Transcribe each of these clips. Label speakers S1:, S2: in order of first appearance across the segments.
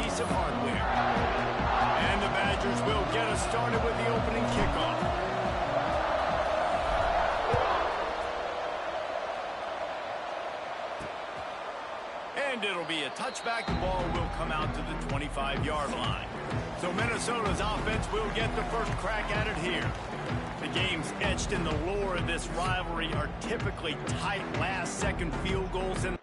S1: piece of hardware. And the Badgers will get us started with the opening kickoff. And it'll be a touchback. The ball will come out to the 25-yard line. So Minnesota's offense will get the first crack at it here. The games etched in the lore of this rivalry are typically tight last-second field goals. And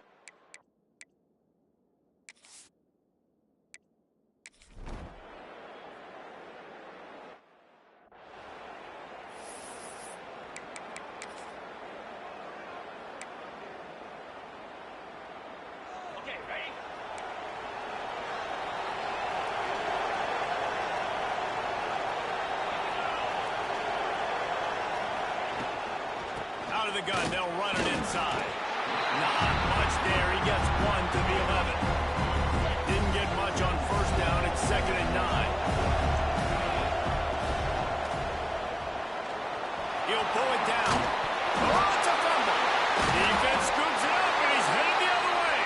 S1: out of the gun, they'll run it inside. Not much there. He gets one to the 11. Didn't get much on first down. It's 2nd and 9. He'll pull it down. Oh, it's a fumble. Defense scoops it up, and he's headed the other way.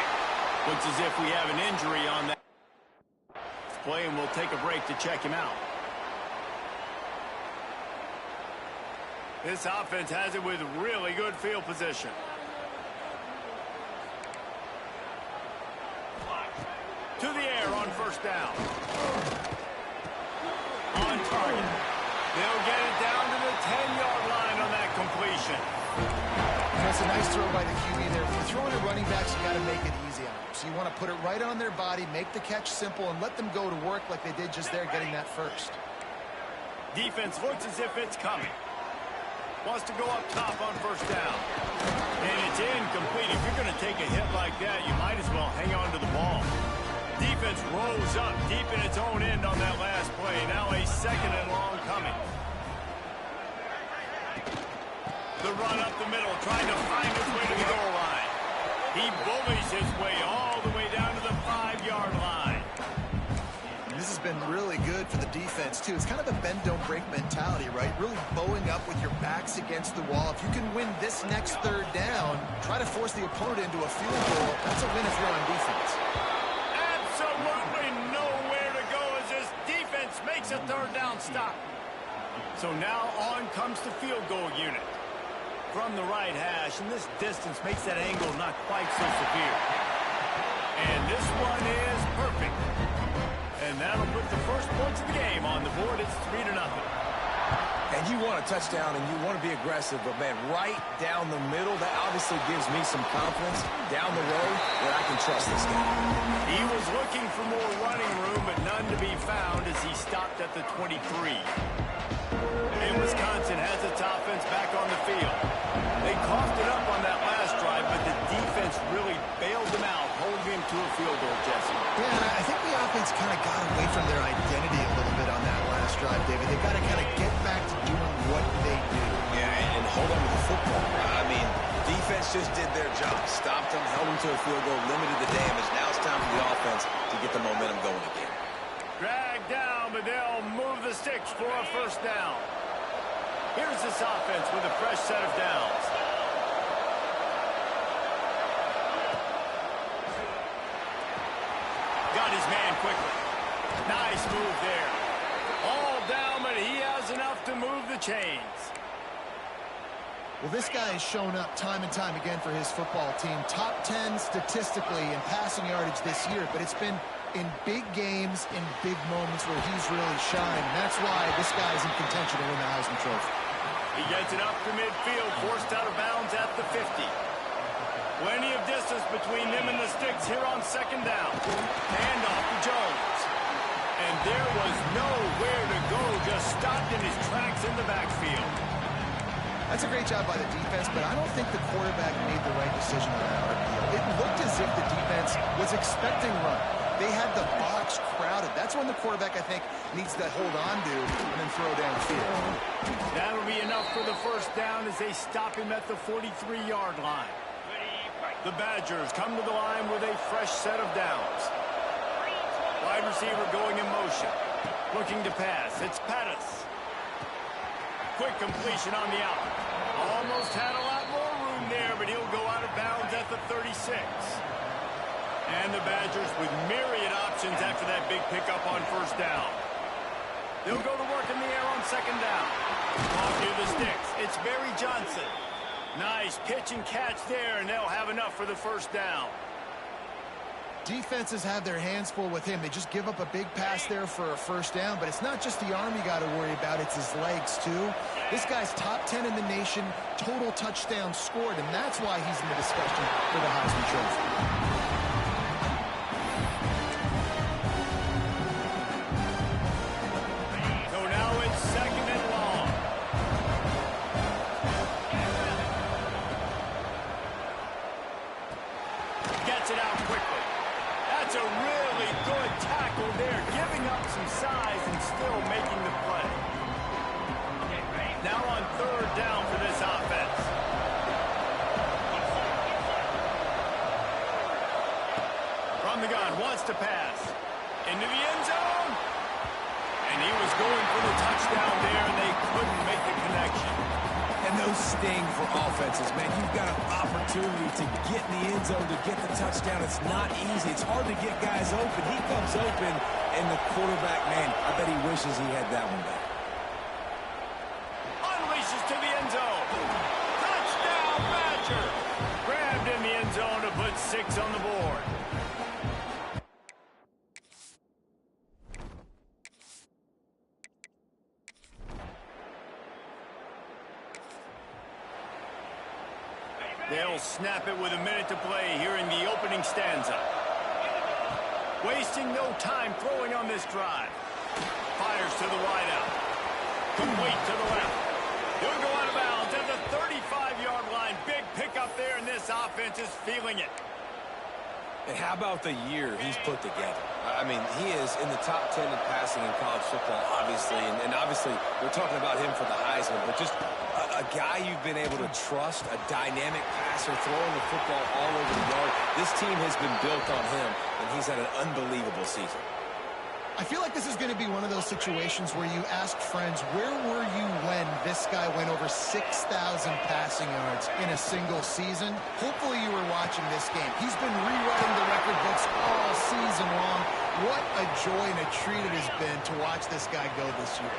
S1: Looks as if we have an injury on that play, and we'll take a break to check him out. This offense has it with really good field position. To the air on first down. On target. They'll get it down to the 10-yard line on that completion.
S2: That's a nice throw by the QB there. If you're throwing at running backs, you got to make it easy on them. So you want to put it right on their body, make the catch simple, and let them go to work like they did just there, getting that first.
S1: Defense looks as if it's coming. Wants to go up top on first down. And it's incomplete. If you're going to take a hit like that, you might as well hang on to the ball. Defense rose up deep in its own end on that last play. Now a 2nd and long coming. The run up the middle, trying to find his way to the goal line. He bullies his way all the way down to the 5-yard line.
S2: This has been really good for the defense, too. It's kind of a bend-don't-break mentality, right? Really bowing up with your backs against the wall. If you can win this next 3rd down, try to force the opponent into a field goal. That's a win if you're on defense.
S1: Absolutely nowhere to go as this defense makes a 3rd down stop. So now on comes the field goal unit. From the right hash, and this distance makes that angle not quite so severe. And this one is perfect. And that'll put the first points of the game on the board. It's 3-0.
S3: And you want a touchdown, and you want to be aggressive, but, man, right down the middle, that obviously gives me some confidence down the road that I can trust this guy.
S1: He was looking for more running room, but none to be found as he stopped at the 23. And Wisconsin has its offense back on the field. They coughed it up on that last drive, but the defense really bailed them out, holding him to a field goal, Jesse.
S2: Yeah, I think the offense kind of got away from their identity a little bit on that last drive, David. They've got to kind of get back to doing what they do.
S3: Yeah, and hold on to the football. I mean, defense just did their job. Stopped them, held them to a field goal, limited the damage. Now it's time for the offense to get the momentum going again.
S1: Dragged down, but they'll move the sticks for a first down. Here's this offense with a fresh set of downs. Got his man quickly. Nice move there. All down, but he has enough to move the chains.
S2: Well, this guy has shown up time and time again for his football team. Top 10 statistically in passing yardage this year, but it's been in big games, in big moments where he's really shined. And that's why this guy is in contention to win the Heisman Trophy.
S1: He gets it up to midfield, forced out of bounds at the 50. Plenty of distance between them and the sticks here on 2nd down. Hand off to Jones. And there was nowhere to go, just stopped in his tracks in the backfield.
S2: That's a great job by the defense, but I don't think the quarterback made the right decision on that RPO. It looked as if the defense was expecting run. They had the box crowded. That's when the quarterback, I think, needs to hold on to and then throw downfield.
S1: That'll be enough for the first down as they stop him at the 43-yard line. The Badgers come to the line with a fresh set of downs. Wide receiver going in motion. Looking to pass. It's Pettis. Quick completion on the out. Almost had a lot more room there, but he'll go out of bounds at the 36. And the Badgers with myriad options after that big pickup on first down. They'll go to work in the air on second down. Off near the sticks. It's Barry Johnson. Nice pitch and catch there, and they'll have enough for the first down.
S2: Defenses have their hands full with him. They just give up a big pass there for a first down, but it's not just the arm you got to worry about, it's his legs too. This guy's top 10 in the nation, total touchdowns scored, and that's why he's in the discussion for the Heisman Trophy.
S1: Size and still making the play. Now on third down for this offense. From the gun, wants to pass. Into the end zone. And he was going for the touchdown there, and they couldn't make the connection.
S3: And those sting for offenses, man. You've got an opportunity to get in the end zone, to get the touchdown. It's not easy. It's hard to get guys open. He comes open, and the quarterback, man, I bet he wishes he had that one back.
S1: Unleashes to the end zone. Touchdown, Badger. Grabbed in the end zone to put 6 on the board. They'll snap it with a minute to play here in the opening stanza. Wasting no time throwing on this drive. Fires to the wideout. Complete to the left. He'll go out of bounds at the 35-yard line. Big pickup there, and this offense is feeling it.
S3: And how about the year he's put together? I mean, he is in the top 10 in passing in college football, obviously. And obviously, we're talking about him for the Heisman, but just a guy you've been able to trust, a dynamic passer, throwing the football all over the yard. This team has been built on him, and he's had an unbelievable season.
S2: I feel like this is going to be one of those situations where you ask friends, where were you when this guy went over 6,000 passing yards in a single season? Hopefully you were watching this game. He's been rewriting the record books all season long. What a joy and a treat it has been to watch this guy go this year.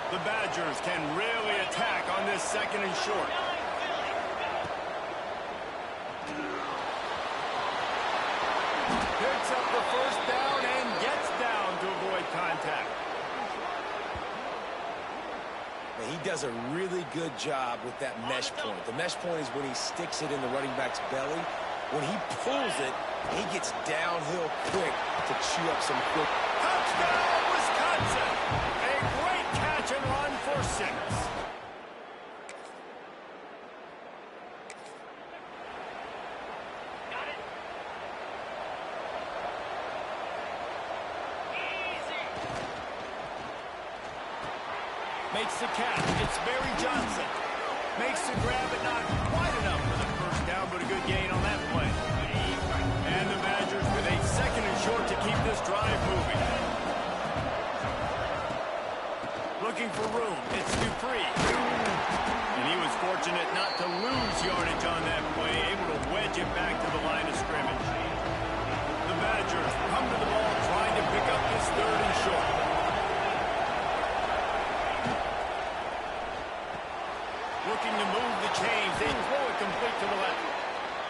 S1: The Badgers can really attack on this second and short. Picks up the first down and gets down to avoid contact.
S3: He does a really good job with that mesh point. The mesh point is when he sticks it in the running back's belly. When he pulls it, he gets downhill quick to chew up some quick.
S1: Touchdown, Wisconsin! A great catch and run for 6. Makes the catch. It's Barry Johnson. Makes the grab, but not quite enough for the first down, but a good gain on that play. And the Badgers with a second and short to keep this drive moving. Looking for room. It's Dupree. And he was fortunate not to lose yardage on that play, able to wedge it back to the line of scrimmage. The Badgers come to the ball trying to pick up this third and short. Looking to move the chains. They throw it complete to the left.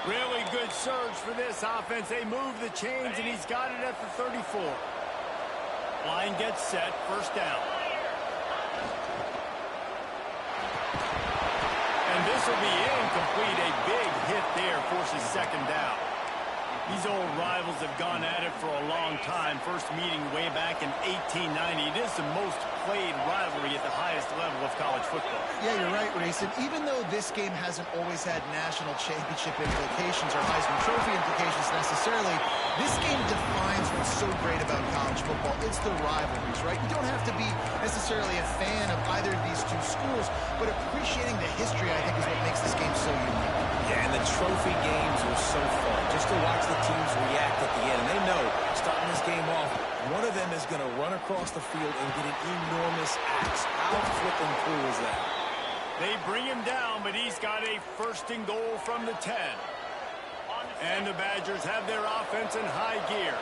S1: Really good surge for this offense. They move the chains, and he's got it at the 34. Line gets set. First down. And this will be incomplete. A big hit there forces second down. These old rivals have gone at it for a long time. First meeting way back in 1890. It is the most played rivalry at the highest level of college football.
S2: Yeah, you're right, Reese. And even though this game hasn't always had national championship implications or Heisman Trophy implications necessarily, this game defines what's so great about college football. It's the rivalries, right? You don't have to be necessarily a fan of either of these two schools, but appreciating the history, I think, is what makes this game so unique.
S3: Yeah, and the trophy games were so fun. Just to watch the teams react at the end. And they know, starting this game off, one of them is going to run across the field and get an enormous axe. How flipping cool is that?
S1: They bring him down, but he's got a first and goal from the 10. And the Badgers have their offense in high gear.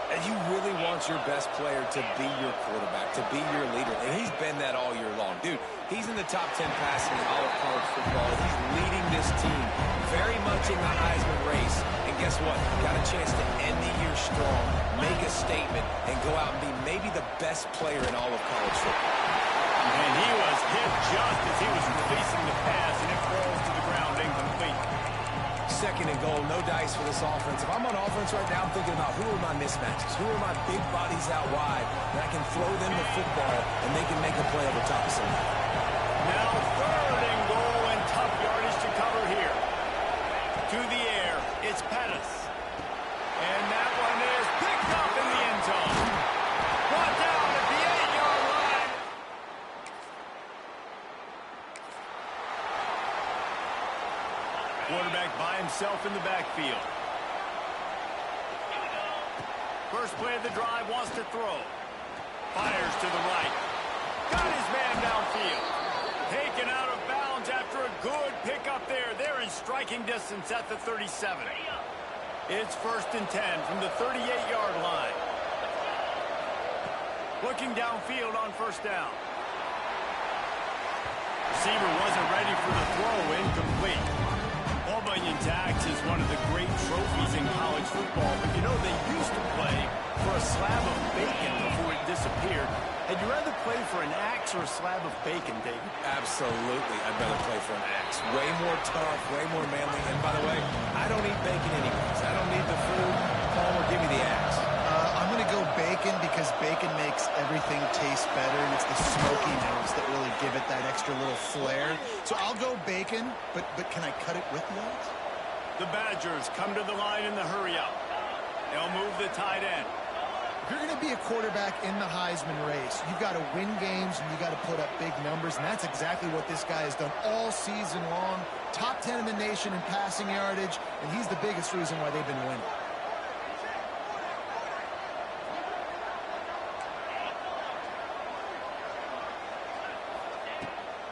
S3: And you really want your best player to be your quarterback, to be your leader. And he's been that all year long. Dude, he's in the top 10 passing in all of college football. He's leading this team very much in the Heisman race. And guess what? Got a chance to end the year strong, make a statement, and go out and be maybe the best player in all of college football.
S1: And he was hit just as he was releasing the pass, and it falls to the ground incomplete.
S3: Second and goal, no dice for this offense. If I'm on offense right now, I'm thinking about who are my mismatches, who are my big bodies out wide, and I can throw them the football, and they can make a play over top of somebody.
S1: Now third and goal, and tough yardage to cover here. To the air, it's Pettis. And that one is picked up in the end zone. Brought down at the 8-yard line. Quarterback by himself in the backfield. First play of the drive, wants to throw. Fires to the right. Got his man downfield. Taken out of bounds after a good pickup there. They're in striking distance at the 37. It's 1st and 10 from the 38-yard line. Looking downfield on first down. Receiver wasn't ready for the throw, incomplete. Paul Bunyan's axe is one of the great trophies in college football, but you know they used to play for a slab of bacon before it disappeared. Had you rather play for an axe or a slab of bacon, David?
S3: Absolutely, I'd rather play for an axe. Way more tough, way more manly. And by the way, I don't eat bacon anyways. I don't need the food. Palmer, give me the axe.
S2: I'm going to go bacon because bacon makes everything taste better, and it's the smoky notes that really give it that extra little flair. So I'll go bacon, but can I cut it with the axe?
S1: The Badgers come to the line in the hurry-up. They'll move the tight end.
S2: If you're going to be a quarterback in the Heisman race, you've got to win games and you've got to put up big numbers, and that's exactly what this guy has done all season long. Top 10 in the nation in passing yardage, and he's the biggest reason why they've been winning.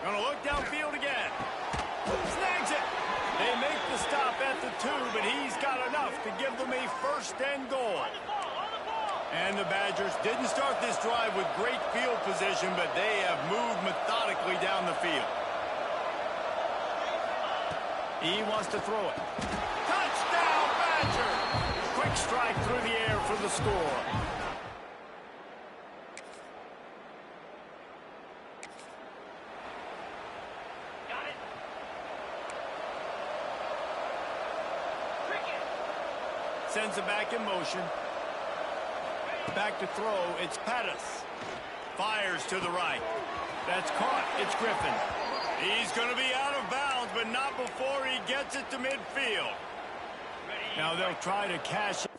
S1: Gonna look downfield again. Snags it. They make the stop at the 2, but he's got enough to give them a 1st and goal. And the Badgers didn't start this drive with great field position, but they have moved methodically down the field. He wants to throw it. Touchdown, Badgers! Quick strike through the air for the score. Sends it back in motion. Back to throw, it's Pettis. Fires to the right. That's caught, it's Griffin. He's going to be out of bounds, but not before he gets it to midfield. Now they'll try to cash it.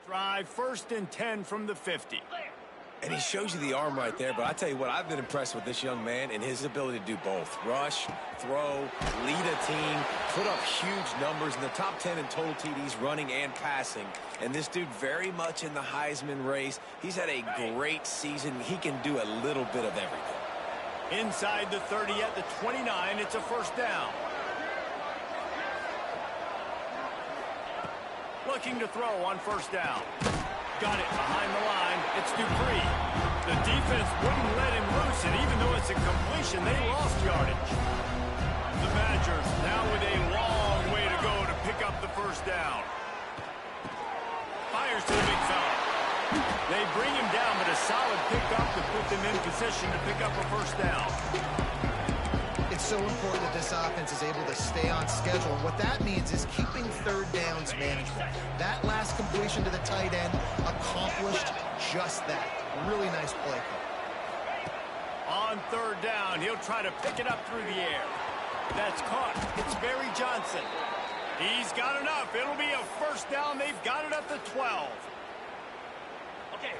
S1: Drive 1st and 10 from the 50.
S3: And he shows you the arm right there, but I tell you what, I've been impressed with this young man and his ability to do both. Rush, throw, lead a team, put up huge numbers in the top 10 in total TDs, running and passing. And this dude very much in the Heisman race. He's had a great season. He can do a little bit of everything.
S1: Inside the 30 at the 29, it's a 1st down. Looking to throw on 1st down. Got it behind the line. It's Dupree. The defense wouldn't let him loose, and even though it's a completion, they lost yardage. The Badgers now with a long way to go to pick up the 1st down. Fires to the big fella. They bring him down, but a solid pickup to put them in position to pick up a 1st down.
S2: It's so important that this offense is able to stay on schedule. And what that means is keeping 3rd downs manageable. That last completion to the tight end accomplished just that. Really nice play call.
S1: On 3rd down, he'll try to pick it up through the air. That's caught. It's Barry Johnson. He's got enough. It'll be a 1st down. They've got it at the 12.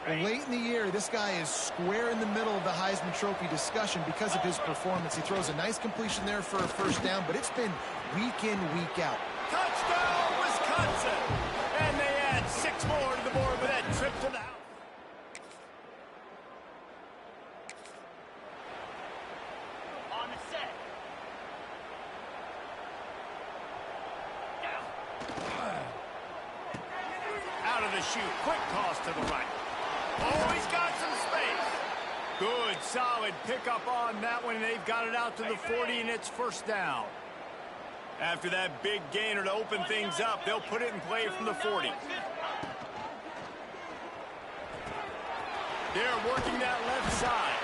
S2: Well, late in the year, this guy is square in the middle of the Heisman Trophy discussion because of his performance. He throws a nice completion there for a 1st down, but it's been week in, week out.
S1: Touchdown, Wisconsin! And they add 6 more to the board with that trip to the house. On the set. Out of the chute, quick toss to the right. Oh, he's got some space. Good, solid pickup on that one. They've got it out to the 40, and it's 1st down. After that big gainer to open things up, they'll put it in play from the 40. They're working that left side.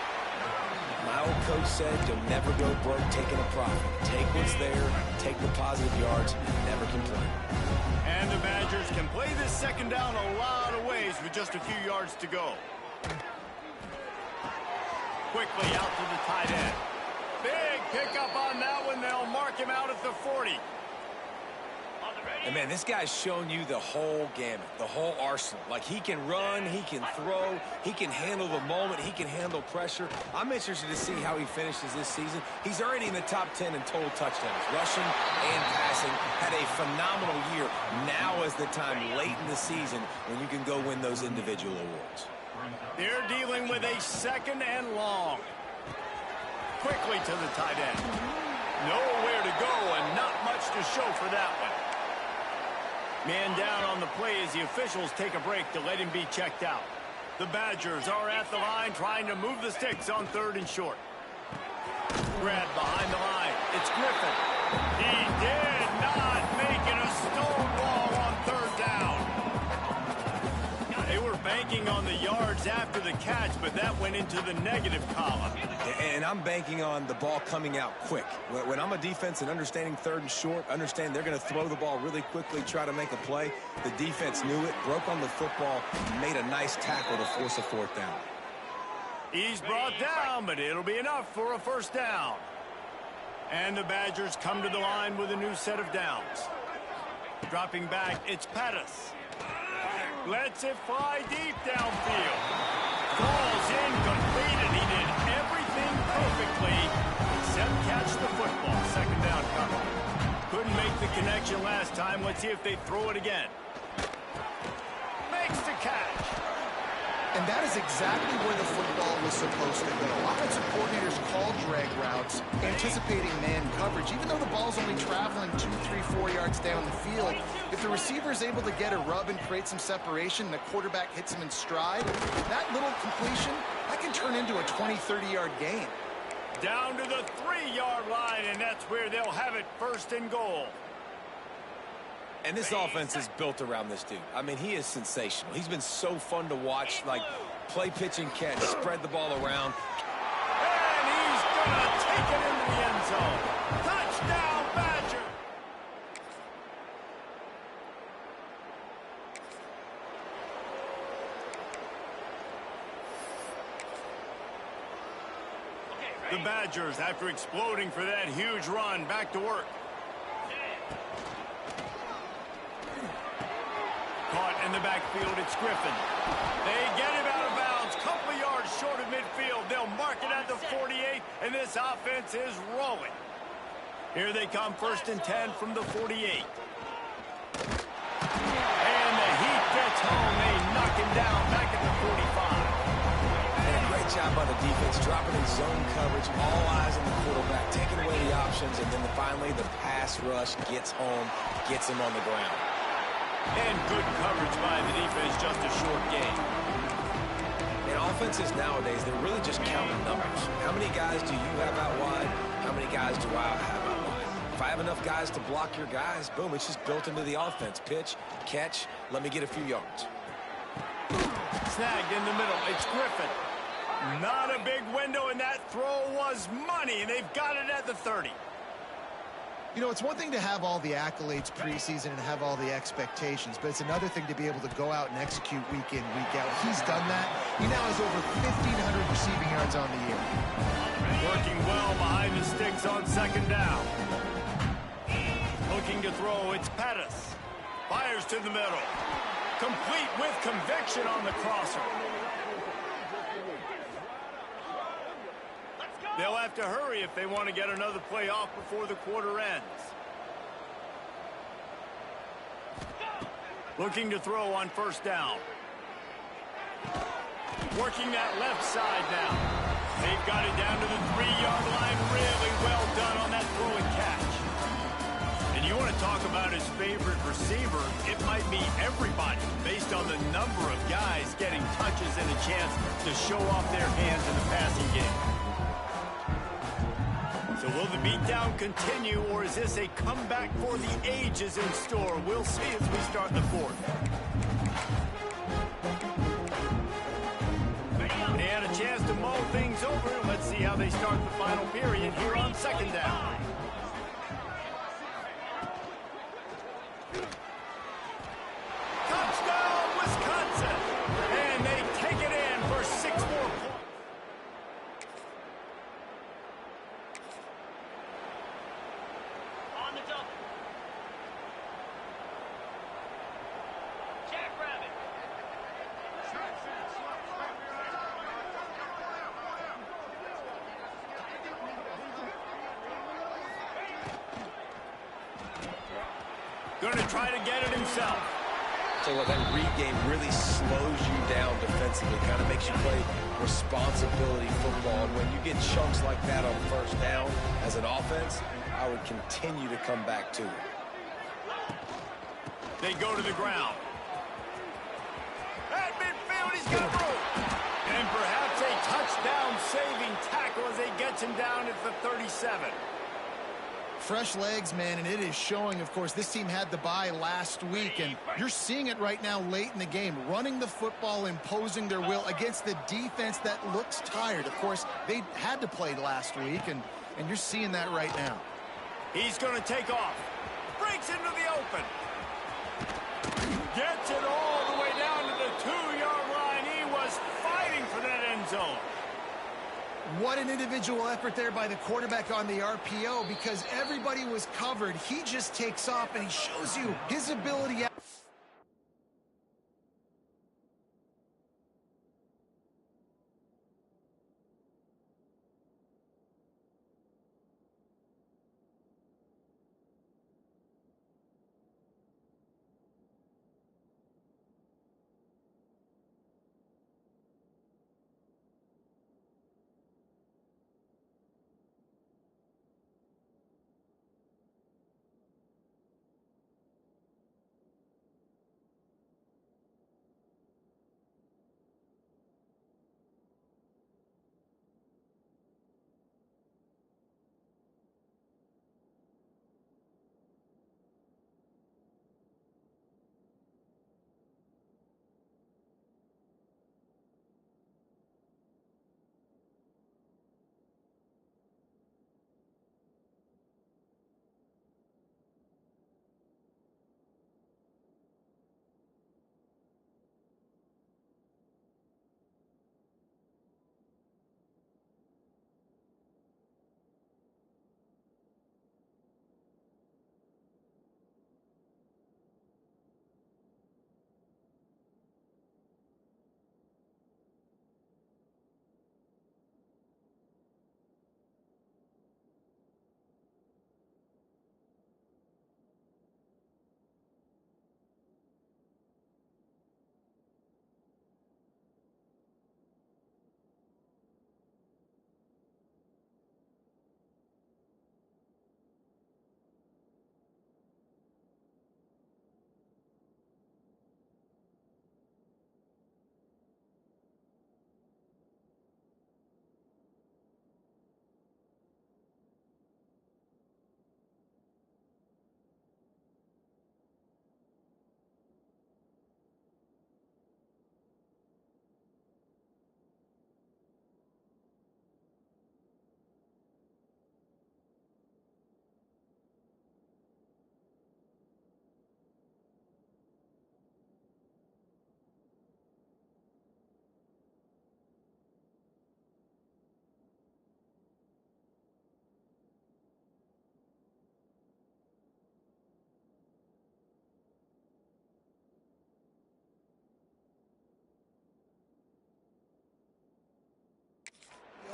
S3: My old coach said you'll never go broke taking a profit. Take what's there, take the positive yards, never complain.
S1: And the Badgers can play this 2nd down a lot of ways with just a few yards to go. Quickly out to the tight end. Big pickup on that one. They'll mark him out at the 40.
S3: And, man, this guy's shown you the whole gamut, the whole arsenal. Like, he can run, he can throw, he can handle the moment, he can handle pressure. I'm interested to see how he finishes this season. He's already in the top 10 in total touchdowns, rushing and passing. Had a phenomenal year. Now is the time late in the season when you can go win those individual awards.
S1: They're dealing with a 2nd and long. Quickly to the tight end. Nowhere to go and not much to show for that one. Man down on the play as the officials take a break to let him be checked out. The Badgers are at the line trying to move the sticks on 3rd and short. Grab behind the line. It's Griffin. He did not make it a stonewall on 3rd down. They were banking on the yards after the catch, but that went into the negative column.
S3: And I'm banking on the ball coming out quick. When I'm a defense and understanding 3rd and short, understand they're going to throw the ball really quickly, try to make a play. The defense knew it, broke on the football, made a nice tackle to force a 4th down.
S1: He's brought down, but it'll be enough for a 1st down. And the Badgers come to the line with a new set of downs. Dropping back, it's Pettis. Lets it fly deep downfield. Falls incomplete, and he did everything perfectly except catch the football. 2nd down cover. Couldn't make the connection last time. Let's see if they throw it again. Makes the catch.
S2: And that is exactly where the football was supposed to go. Offensive coordinators call drag routes, anticipating man coverage. Even though the ball's only traveling 2, 3, 4 yards down the field, if the receiver is able to get a rub and create some separation, and the quarterback hits him in stride, that little completion, that can turn into a 20, 30-yard gain.
S1: Down to the 3-yard line, and that's where they'll have it 1st and goal.
S3: And this offense is built around this dude. I mean, he is sensational. He's been so fun to watch, like play, pitch, and catch, spread the ball around.
S1: And he's going to take it into the end zone. Touchdown, Badger! The Badgers, after exploding for that huge run, back to work. Caught, and the backfield, it's Griffin. They get him out of bounds, couple of yards short of midfield. They'll mark it at the 48, and this offense is rolling. Here they come, 1st and 10 from the 48. And the Heat gets home. They knock him down back at the 45.
S3: And a great job by the defense, dropping in zone coverage, all eyes on the quarterback, taking away the options, and then finally the pass rush gets home, gets him on the ground.
S1: And good coverage by the defense, just a short game.
S3: In offenses nowadays, they're really just counting numbers. How many guys do you have out wide? How many guys do I have out wide? If I have enough guys to block your guys, boom, it's just built into the offense. Pitch, catch, let me get a few yards.
S1: Snagged in the middle. It's Griffin. Not a big window, and that throw was money, and they've got it at the 30.
S2: You know, it's one thing to have all the accolades preseason and have all the expectations, but it's another thing to be able to go out and execute week in, week out. He's done that. He now has over 1,500 receiving yards on the year.
S1: Working well behind the sticks on 2nd down. Looking to throw, it's Pettis. Fires to the middle. Complete with conviction on the crosser. They'll have to hurry if they want to get another play off before the quarter ends. Looking to throw on 1st down. Working that left side now. They've got it down to the 3-yard line. Really well done on that throw and catch. And you want to talk about his favorite receiver, it might be everybody based on the number of guys getting touches and a chance to show off their hands in the passing game. So will the beatdown continue, or is this a comeback for the ages in store? We'll see as we start the 4th. They had a chance to mull things over. Let's see how they start the final period here on 2nd down. Touchdown, Wisconsin! And they take it in for 6 more points.
S4: On the double. Jackrabbit.
S1: Going to try to get it himself.
S3: So what, that read game really slows you down defensively, kind of makes you play responsibility football. And when you get chunks like that on 1st down as an offense, I would continue to come back to it.
S1: They go to the ground. At midfield, he's got room. And perhaps a touchdown-saving tackle as he gets him down at the 37.
S2: Fresh legs, man, and it is showing, of course. This team had the bye last week, and you're seeing it right now late in the game. Running the football, imposing their will against the defense that looks tired. Of course, they had to play last week, and you're seeing that right now.
S1: He's going to take off. Breaks into the open. Gets it all the way down to the 2-yard line. He was fighting for that end zone.
S2: What an individual effort there by the quarterback on the RPO, because everybody was covered. He just takes off, and he shows you his ability.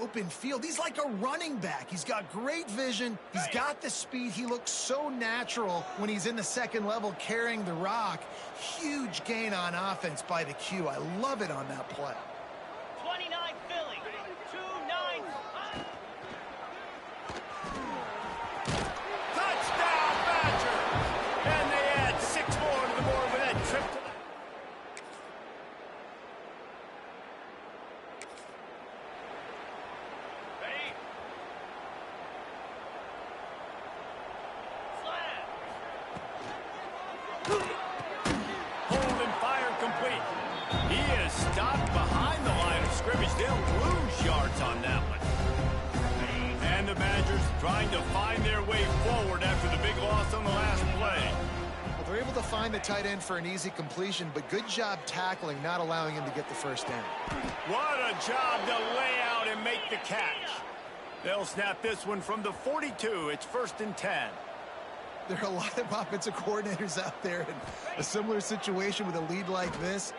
S2: open field. He's like a running back. He's got great vision. He's got the speed. He looks so natural when he's in the second level carrying the rock. Huge gain on offense by the Q. I love it on that play.
S4: 29 Philly, 2-9.
S1: Touchdown, Badgers! And they add 6 more to the board with that trip to the...
S4: Ready? Slam.
S1: Hold and fire complete. He is stopped behind the line of scrimmage. They'll lose yards on that one. And the Badgers trying to find their way forward after the big loss on the last play.
S2: Well, they're able to find the tight end for an easy completion, but good job tackling, not allowing him to get the first down.
S1: What a job to lay out and make the catch. They'll snap this one from the 42. It's 1st and 10.
S2: There are a lot of offensive coordinators out there in a similar situation with a lead like this.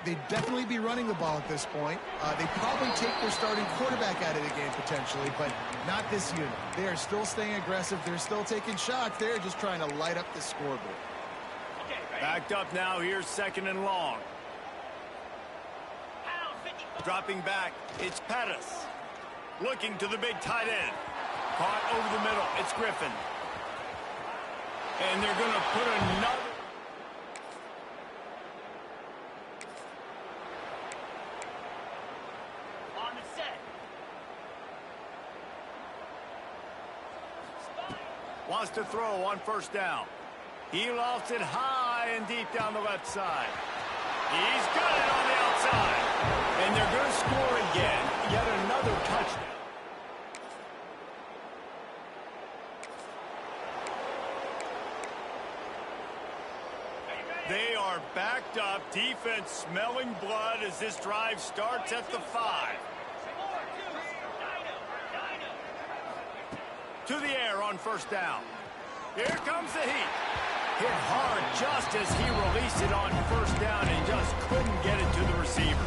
S2: They'd definitely be running the ball at this point. They'd probably take their starting quarterback out of the game potentially, but not this unit. They are still staying aggressive. They're still taking shots. They're just trying to light up the scoreboard.
S1: Backed up now. Here's 2nd and long. Dropping back. It's Pettis. Looking to the big tight end. Caught over the middle. It's Griffin. And they're going to put another...
S4: On the set.
S1: Wants to throw on 1st down. He lofts it high and deep down the left side. He's got it on the outside. And they're going to score again. Yet another touchdown. They are backed up. Defense smelling blood as this drive starts at the 5. To the air on 1st down. Here comes the heat. Hit hard just as he released it on 1st down and just couldn't get it to the receiver.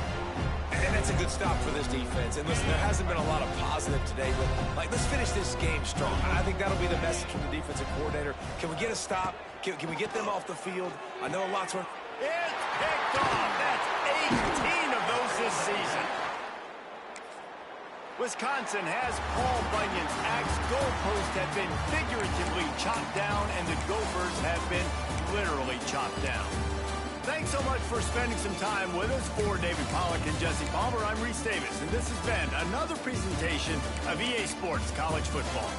S3: And that's a good stop for this defense. And listen, there hasn't been a lot of positive today, but let's finish this game strong. I think that'll be the message from the defensive coordinator. Can we get a stop? Can we get them off the field? I know a lot's...
S1: It's picked off. That's 18 of those this season. Wisconsin has Paul Bunyan's axe. Goalposts have been figuratively chopped down, and the Gophers have been literally chopped down. Thanks so much for spending some time with us. For David Pollack and Jesse Palmer, I'm Reese Davis, and this has been another presentation of EA Sports College Football.